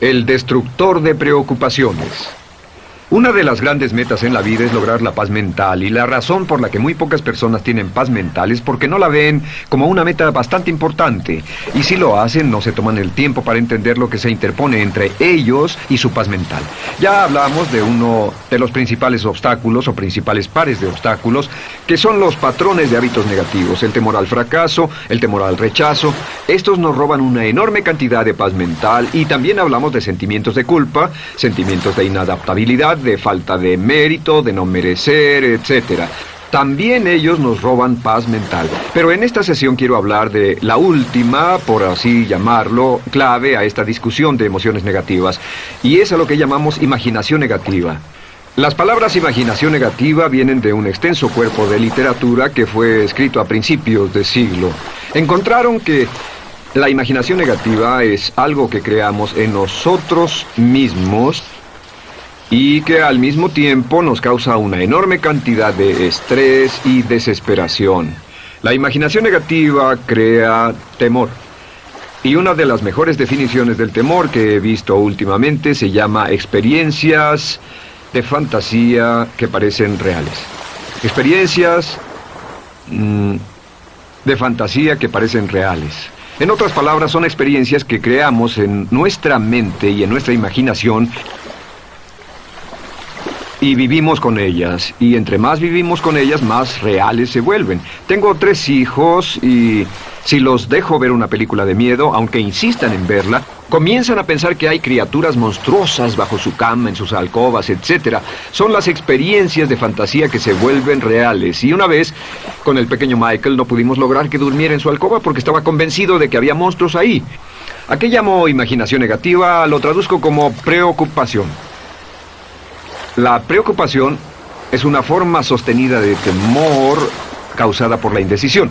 El destructor de preocupaciones. Una de las grandes metas en la vida es lograr la paz mental, y la razón por la que muy pocas personas tienen paz mental es porque no la ven como una meta bastante importante, y si lo hacen no se toman el tiempo para entender lo que se interpone entre ellos y su paz mental. Ya hablamos de uno de los principales obstáculos o principales pares de obstáculos, que son los patrones de hábitos negativos, el temor al fracaso, el temor al rechazo. Estos nos roban una enorme cantidad de paz mental, y también hablamos de sentimientos de culpa, sentimientos de inadaptabilidad, de falta de mérito, de no merecer, etc. También ellos nos roban paz mental. Pero en esta sesión quiero hablar de la última, por así llamarlo, clave a esta discusión de emociones negativas, y es a lo que llamamos imaginación negativa. Las palabras imaginación negativa vienen de un extenso cuerpo de literatura que fue escrito a principios de siglo. Encontraron que la imaginación negativa es algo que creamos en nosotros mismos y que al mismo tiempo nos causa una enorme cantidad de estrés y desesperación. La imaginación negativa crea temor. Y una de las mejores definiciones del temor que he visto últimamente se llama experiencias de fantasía que parecen reales. Experiencias de fantasía que parecen reales. En otras palabras, son experiencias que creamos en nuestra mente y en nuestra imaginación, y vivimos con ellas, y entre más vivimos con ellas, más reales se vuelven. Tengo 3 hijos, y si los dejo ver una película de miedo, aunque insistan en verla, comienzan a pensar que hay criaturas monstruosas bajo su cama, en sus alcobas, etc. Son las experiencias de fantasía que se vuelven reales. Y una vez, con el pequeño Michael, no pudimos lograr que durmiera en su alcoba porque estaba convencido de que había monstruos ahí. ¿A qué llamo imaginación negativa? Lo traduzco como preocupación. La preocupación es una forma sostenida de temor causada por la indecisión.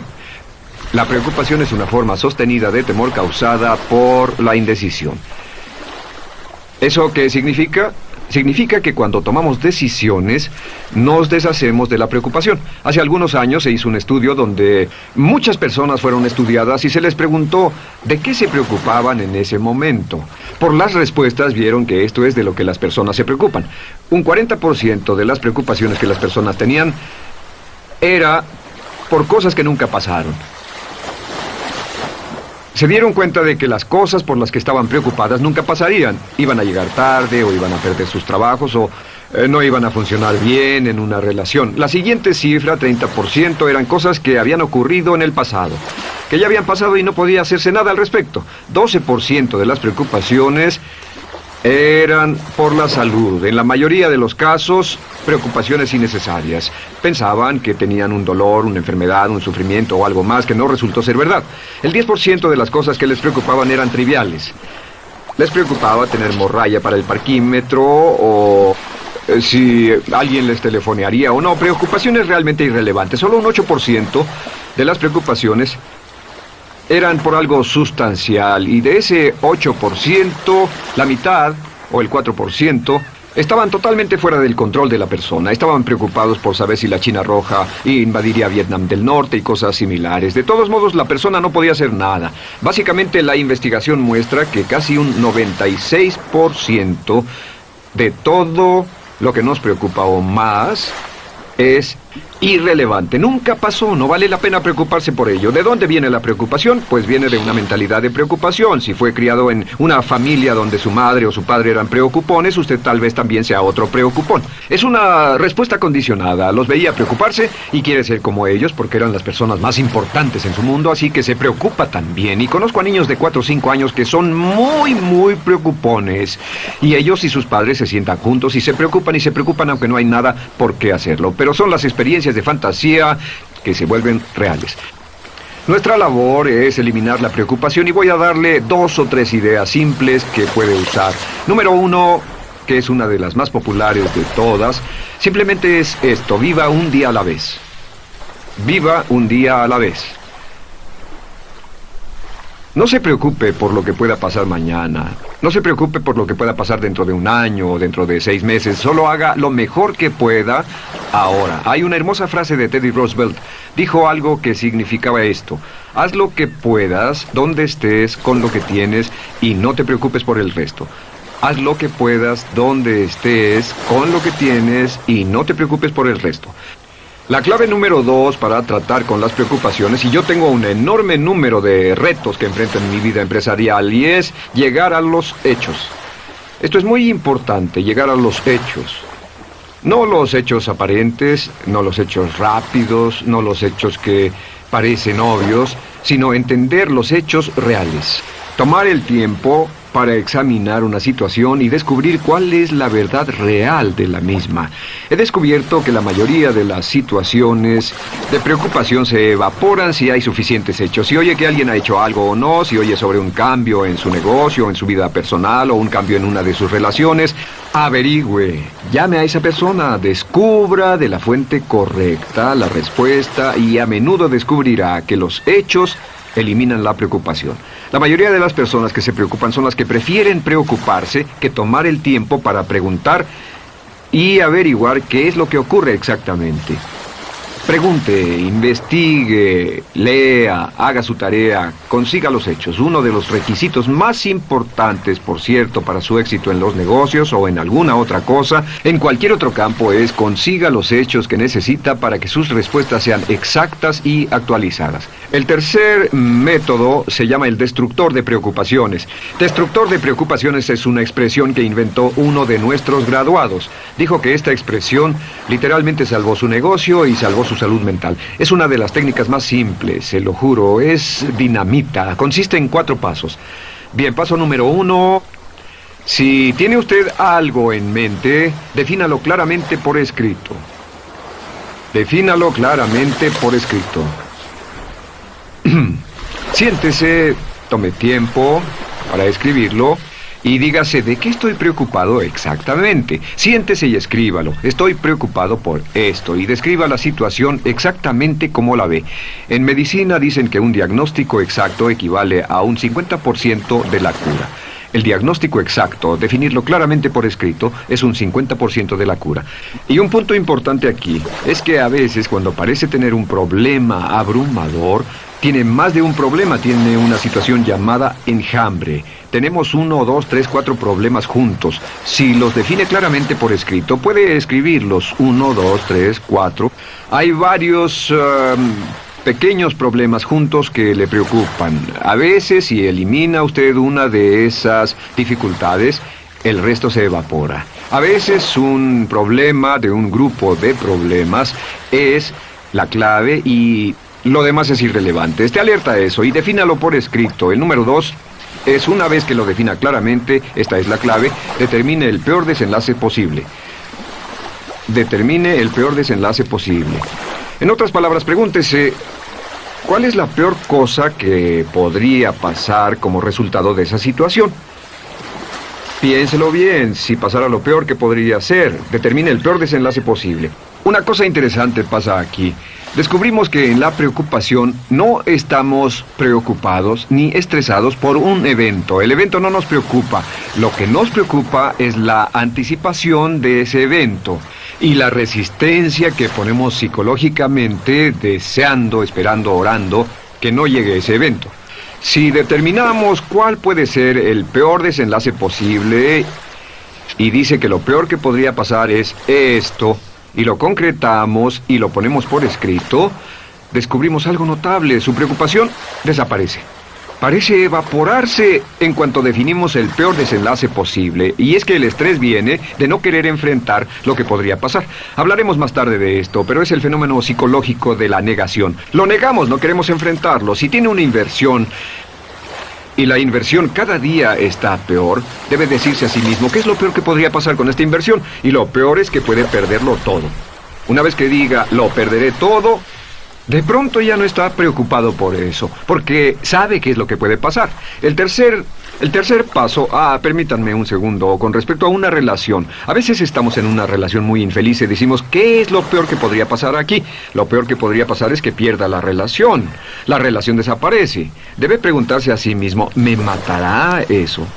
La preocupación es una forma sostenida de temor causada por la indecisión. ¿Eso qué significa? Significa que cuando tomamos decisiones, nos deshacemos de la preocupación. Hace algunos años se hizo un estudio donde muchas personas fueron estudiadas y se les preguntó de qué se preocupaban en ese momento. Por las respuestas vieron que esto es de lo que las personas se preocupan. Un 40% de las preocupaciones que las personas tenían era por cosas que nunca pasaron. Se dieron cuenta de que las cosas por las que estaban preocupadas nunca pasarían. Iban a llegar tarde, o iban a perder sus trabajos, o no iban a funcionar bien en una relación. La siguiente cifra, 30%, eran cosas que habían ocurrido en el pasado, que ya habían pasado y no podía hacerse nada al respecto. 12% de las preocupaciones eran por la salud. En la mayoría de los casos, preocupaciones innecesarias. Pensaban que tenían un dolor, una enfermedad, un sufrimiento o algo más que no resultó ser verdad. El 10% de las cosas que les preocupaban eran triviales. Les preocupaba tener morralla para el parquímetro, o si alguien les telefonearía o no. Preocupaciones realmente irrelevantes. Solo un 8% de las preocupaciones eran por algo sustancial, y de ese 8%, la mitad, o el 4%, estaban totalmente fuera del control de la persona. Estaban preocupados por saber si la China Roja invadiría Vietnam del Norte y cosas similares. De todos modos, la persona no podía hacer nada. Básicamente, la investigación muestra que casi un 96% de todo lo que nos preocupa o más es irrelevante. Nunca pasó, no vale la pena preocuparse por ello. ¿De dónde viene la preocupación? Pues viene de una mentalidad de preocupación. Si fue criado en una familia donde su madre o su padre eran preocupones, usted tal vez también sea otro preocupón. Es una respuesta condicionada. Los veía preocuparse y quiere ser como ellos porque eran las personas más importantes en su mundo, así que se preocupa también. Y conozco a niños de 4 o 5 años que son muy preocupones. Y ellos y sus padres se sientan juntos y se preocupan aunque no hay nada por qué hacerlo. Pero son las experiencias de fantasía que se vuelven reales. Nuestra labor es eliminar la preocupación, y voy a darle 2 o 3 ideas simples que puede usar. Número 1, que es una de las más populares de todas, simplemente es esto: viva un día a la vez. Viva un día a la vez. No se preocupe por lo que pueda pasar mañana. No se preocupe por lo que pueda pasar dentro de un año o dentro de 6 meses. Solo haga lo mejor que pueda ahora. Hay una hermosa frase de Teddy Roosevelt. Dijo algo que significaba esto: Haz lo que puedas, donde estés, con lo que tienes, y no te preocupes por el resto. Haz lo que puedas, donde estés, con lo que tienes, y no te preocupes por el resto. La clave número 2 para tratar con las preocupaciones, y yo tengo un enorme número de retos que enfrento en mi vida empresarial, y es llegar a los hechos. Esto es muy importante, llegar a los hechos. No los hechos aparentes, no los hechos rápidos, no los hechos que parecen obvios, sino entender los hechos reales. Tomar el tiempo para examinar una situación y descubrir cuál es la verdad real de la misma. He descubierto que la mayoría de las situaciones de preocupación se evaporan si hay suficientes hechos. Si oye que alguien ha hecho algo o no, si oye sobre un cambio en su negocio, en su vida personal o un cambio en una de sus relaciones, averigüe, llame a esa persona, descubra de la fuente correcta la respuesta y a menudo descubrirá que los hechos eliminan la preocupación. La mayoría de las personas que se preocupan son las que prefieren preocuparse que tomar el tiempo para preguntar y averiguar qué es lo que ocurre exactamente. Pregunte, investigue, lea, haga su tarea, consiga los hechos. Uno de los requisitos más importantes, por cierto, para su éxito en los negocios o en alguna otra cosa, en cualquier otro campo, es consiga los hechos que necesita para que sus respuestas sean exactas y actualizadas. El tercer método se llama el destructor de preocupaciones. Destructor de preocupaciones es una expresión que inventó uno de nuestros graduados. Dijo que esta expresión literalmente salvó su negocio y salvó su salud mental. Es una de las técnicas más simples, se lo juro, es dinamita. Consiste en 4 pasos. Bien, paso número 1. Si tiene usted algo en mente, defínalo claramente por escrito. Defínalo claramente por escrito. Siéntese, tome tiempo para escribirlo y dígase de qué estoy preocupado exactamente. Siéntese y escríbalo. Estoy preocupado por esto y describa la situación exactamente como la ve. En medicina dicen que un diagnóstico exacto equivale a un 50% de la cura. El diagnóstico exacto, definirlo claramente por escrito, es un 50% de la cura. Y un punto importante aquí es que a veces cuando parece tener un problema abrumador, tiene más de un problema, tiene una situación llamada enjambre. Tenemos 1, 2, 3, 4 problemas juntos. Si los define claramente por escrito, puede escribirlos 1, 2, 3, 4. Hay varios pequeños problemas juntos que le preocupan. A veces, si elimina usted una de esas dificultades, el resto se evapora. A veces un problema de un grupo de problemas es la clave y lo demás es irrelevante. Esté alerta a eso y defínalo por escrito. El número 2 es, una vez que lo defina claramente, esta es la clave, determine el peor desenlace posible. Determine el peor desenlace posible. En otras palabras, pregúntese, ¿cuál es la peor cosa que podría pasar como resultado de esa situación? Piénselo bien, si pasara lo peor que podría ser, determine el peor desenlace posible. Una cosa interesante pasa aquí. Descubrimos que en la preocupación no estamos preocupados ni estresados por un evento. El evento no nos preocupa. Lo que nos preocupa es la anticipación de ese evento y la resistencia que ponemos psicológicamente deseando, esperando, orando que no llegue ese evento. Si determinamos cuál puede ser el peor desenlace posible y dice que lo peor que podría pasar es esto, y lo concretamos y lo ponemos por escrito, descubrimos algo notable. Su preocupación desaparece. Parece evaporarse en cuanto definimos el peor desenlace posible. Y es que el estrés viene de no querer enfrentar lo que podría pasar. Hablaremos más tarde de esto, pero es el fenómeno psicológico de la negación. Lo negamos, no queremos enfrentarlo. Si tiene una inversión y la inversión cada día está peor, debe decirse a sí mismo qué es lo peor que podría pasar con esta inversión. Y lo peor es que puede perderlo todo. Una vez que diga, lo perderé todo, de pronto ya no está preocupado por eso, porque sabe qué es lo que puede pasar. El tercer paso, permítanme un segundo, con respecto a una relación. A veces estamos en una relación muy infeliz y decimos, ¿qué es lo peor que podría pasar aquí? Lo peor que podría pasar es que pierda la relación. La relación desaparece. Debe preguntarse a sí mismo, ¿me matará eso?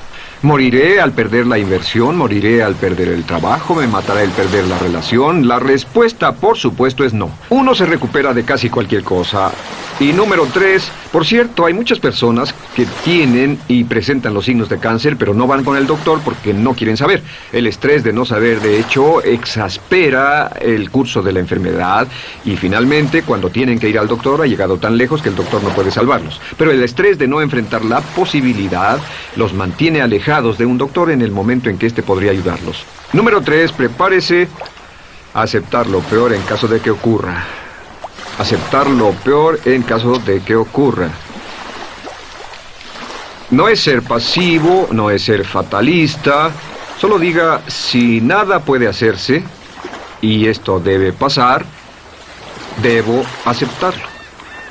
¿Moriré al perder la inversión? ¿Moriré al perder el trabajo? ¿Me matará el perder la relación? La respuesta, por supuesto, es no. Uno se recupera de casi cualquier cosa. Y número 3, por cierto, hay muchas personas que tienen y presentan los signos de cáncer, pero no van con el doctor porque no quieren saber. El estrés de no saber, de hecho, exaspera el curso de la enfermedad y finalmente, cuando tienen que ir al doctor, ha llegado tan lejos que el doctor no puede salvarlos. Pero el estrés de no enfrentar la posibilidad los mantiene alejados de un doctor en el momento en que éste podría ayudarlos. Número 3, prepárese a aceptar lo peor en caso de que ocurra. Aceptar lo peor en caso de que ocurra. No es ser pasivo, no es ser fatalista. Solo diga, si nada puede hacerse, y esto debe pasar, debo aceptarlo.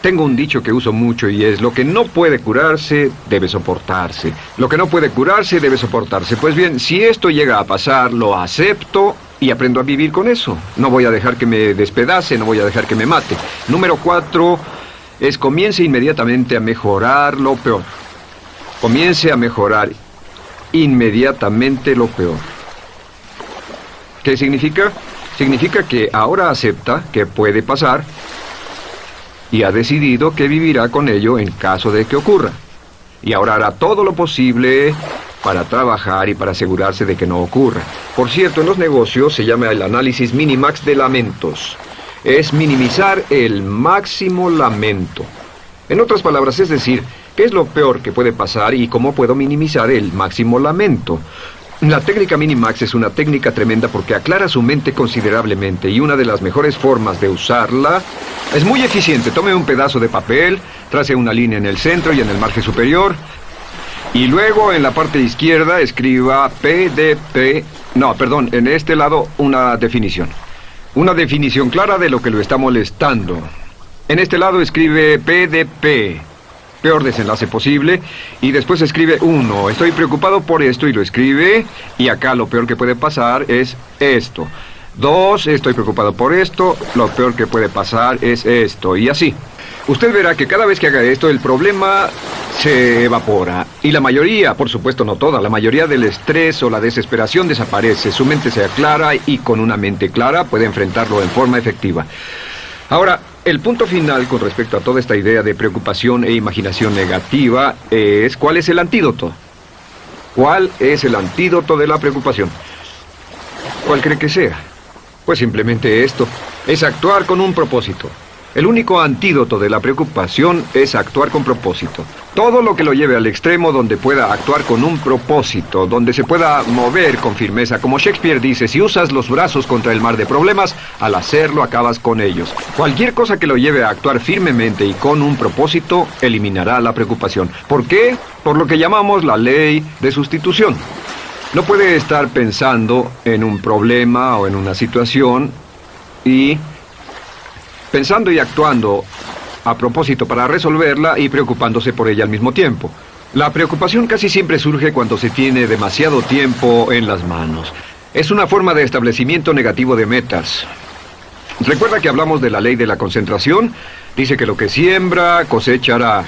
Tengo un dicho que uso mucho y es, lo que no puede curarse, debe soportarse. Lo que no puede curarse, debe soportarse. Pues bien, si esto llega a pasar, lo acepto y aprendo a vivir con eso. No voy a dejar que me despedace, no voy a dejar que me mate. Número 4 es comience inmediatamente a mejorar lo peor. Comience a mejorar inmediatamente lo peor. ¿Qué significa? Significa que ahora acepta que puede pasar y ha decidido que vivirá con ello en caso de que ocurra. Y ahora hará todo lo posible para trabajar y para asegurarse de que no ocurra. Por cierto, en los negocios se llama el análisis minimax de lamentos. Es minimizar el máximo lamento. En otras palabras, es decir, ¿qué es lo peor que puede pasar y cómo puedo minimizar el máximo lamento? La técnica Minimax es una técnica tremenda porque aclara su mente considerablemente y una de las mejores formas de usarla es muy eficiente. Tome un pedazo de papel, trace una línea en el centro y en el margen superior y luego en la parte izquierda escriba PDP, en este lado una definición. Una definición clara de lo que lo está molestando. En este lado escribe PDP. Peor desenlace posible, y después escribe 1, estoy preocupado por esto, y lo escribe, y acá lo peor que puede pasar es esto. 2, estoy preocupado por esto, lo peor que puede pasar es esto, y así. Usted verá que cada vez que haga esto, el problema se evapora, y la mayoría, por supuesto no toda, la mayoría del estrés o la desesperación desaparece, su mente se aclara, y con una mente clara puede enfrentarlo en forma efectiva. Ahora, el punto final con respecto a toda esta idea de preocupación e imaginación negativa es ¿cuál es el antídoto? ¿Cuál es el antídoto de la preocupación? ¿Cuál cree que sea? Pues simplemente esto, es actuar con un propósito. El único antídoto de la preocupación es actuar con propósito. Todo lo que lo lleve al extremo donde pueda actuar con un propósito, donde se pueda mover con firmeza. Como Shakespeare dice, si usas los brazos contra el mar de problemas, al hacerlo acabas con ellos. Cualquier cosa que lo lleve a actuar firmemente y con un propósito, eliminará la preocupación. ¿Por qué? Por lo que llamamos la ley de sustitución. No puede estar pensando en un problema o en una situación y pensando y actuando a propósito para resolverla y preocupándose por ella al mismo tiempo. La preocupación casi siempre surge cuando se tiene demasiado tiempo en las manos. Es una forma de establecimiento negativo de metas. ¿Recuerda que hablamos de la ley de la concentración? Dice que lo que siembra, cosechará.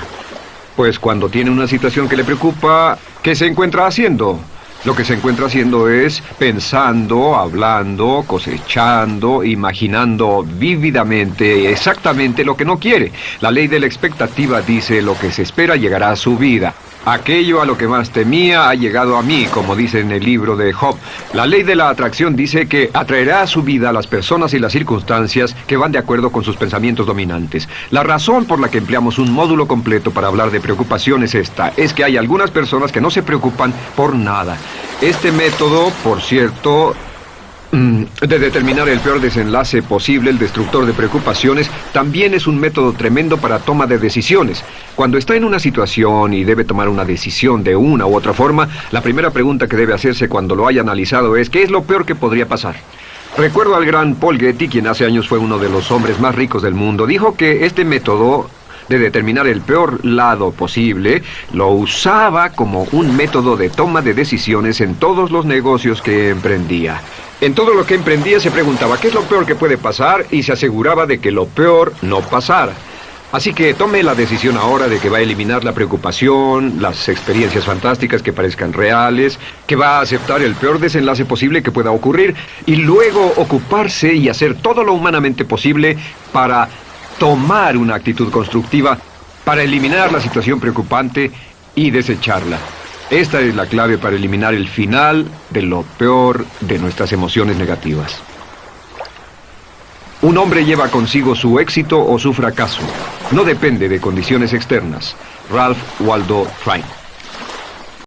Pues cuando tiene una situación que le preocupa, ¿qué se encuentra haciendo? Lo que se encuentra haciendo es pensando, hablando, cosechando, imaginando vívidamente exactamente lo que no quiere. La ley de la expectativa dice lo que se espera llegará a su vida. Aquello a lo que más temía ha llegado a mí, como dice en el libro de Job. La ley de la atracción dice que atraerá a su vida a las personas y las circunstancias que van de acuerdo con sus pensamientos dominantes. La razón por la que empleamos un módulo completo para hablar de preocupación es esta. Es que hay algunas personas que no se preocupan por nada. Este método, por cierto, de determinar el peor desenlace posible, el destructor de preocupaciones, también es un método tremendo para toma de decisiones. Cuando está en una situación y debe tomar una decisión de una u otra forma, la primera pregunta que debe hacerse cuando lo haya analizado es ¿qué es lo peor que podría pasar? Recuerdo al gran Paul Getty, quien hace años fue uno de los hombres más ricos del mundo, dijo que este método de determinar el peor lado posible, lo usaba como un método de toma de decisiones en todos los negocios que emprendía. En todo lo que emprendía se preguntaba ¿qué es lo peor que puede pasar? Y se aseguraba de que lo peor no pasara. Así que tome la decisión ahora de que va a eliminar la preocupación, las experiencias fantásticas que parezcan reales, que va a aceptar el peor desenlace posible que pueda ocurrir y luego ocuparse y hacer todo lo humanamente posible para tomar una actitud constructiva para eliminar la situación preocupante y desecharla. Esta es la clave para eliminar el final de lo peor de nuestras emociones negativas. Un hombre lleva consigo su éxito o su fracaso. No depende de condiciones externas. Ralph Waldo Trine.